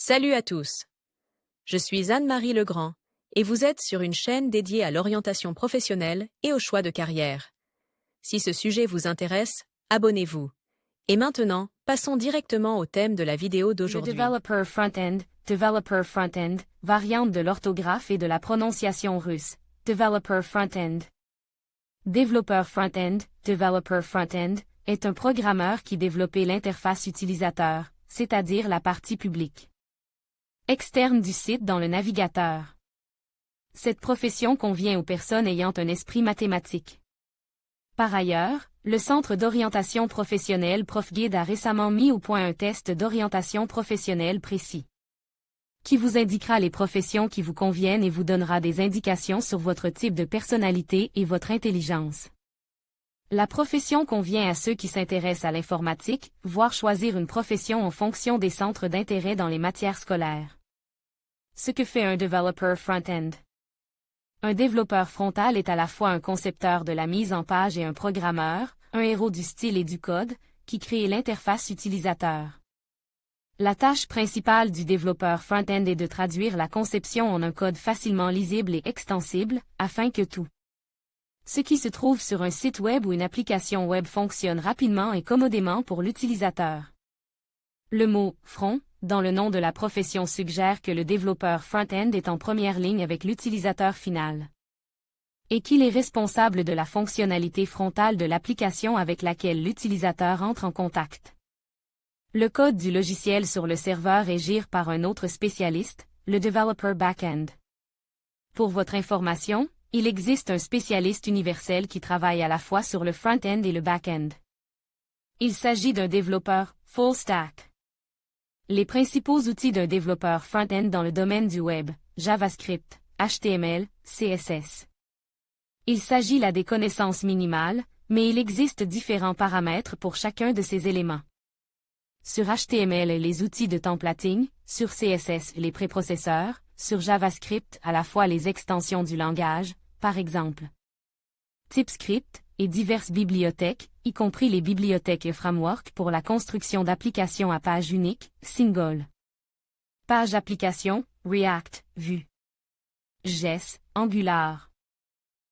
Salut à tous. Je suis Anne-Marie Legrand et vous êtes sur une chaîne dédiée à l'orientation professionnelle et au choix de carrière. Si ce sujet vous intéresse, abonnez-vous. Et maintenant, passons directement au thème de la vidéo Le d'aujourd'hui. Developer Front-End, variante de l'orthographe et de la prononciation russe, Developer Front-End. Développeur Front-End, Developer Front-End, est un programmeur qui développe l'interface utilisateur, c'est-à-dire la partie publique externe du site dans le navigateur. Cette profession convient aux personnes ayant un esprit mathématique. Par ailleurs, le Centre d'orientation professionnelle ProfGuide a récemment mis au point un test d'orientation professionnelle précis, qui vous indiquera les professions qui vous conviennent et vous donnera des indications sur votre type de personnalité et votre intelligence. La profession convient à ceux qui s'intéressent à l'informatique, voire choisir une profession en fonction des centres d'intérêt dans les matières scolaires. Ce que fait un développeur front-end. Un développeur frontal est à la fois un concepteur de la mise en page et un programmeur, un héros du style et du code, qui crée l'interface utilisateur. La tâche principale du développeur front-end est de traduire la conception en un code facilement lisible et extensible, afin que tout ce qui se trouve sur un site web ou une application web fonctionne rapidement et commodément pour l'utilisateur. Le mot « front » dans le nom de la profession suggère que le développeur front-end est en première ligne avec l'utilisateur final, et qu'il est responsable de la fonctionnalité frontale de l'application avec laquelle l'utilisateur entre en contact. Le code du logiciel sur le serveur est géré par un autre spécialiste, le développeur back-end. Pour votre information, il existe un spécialiste universel qui travaille à la fois sur le front-end et le back-end. Il s'agit d'un développeur full stack. Les principaux outils d'un développeur front-end dans le domaine du web, JavaScript, HTML, CSS. Il s'agit là des connaissances minimales, mais il existe différents paramètres pour chacun de ces éléments. Sur HTML, les outils de templating, sur CSS, les préprocesseurs, sur JavaScript, à la fois les extensions du langage, par exemple TypeScript, et diverses bibliothèques, y compris les bibliothèques et frameworks pour la construction d'applications à page unique, single. Page application, React, Vue. JS, Angular.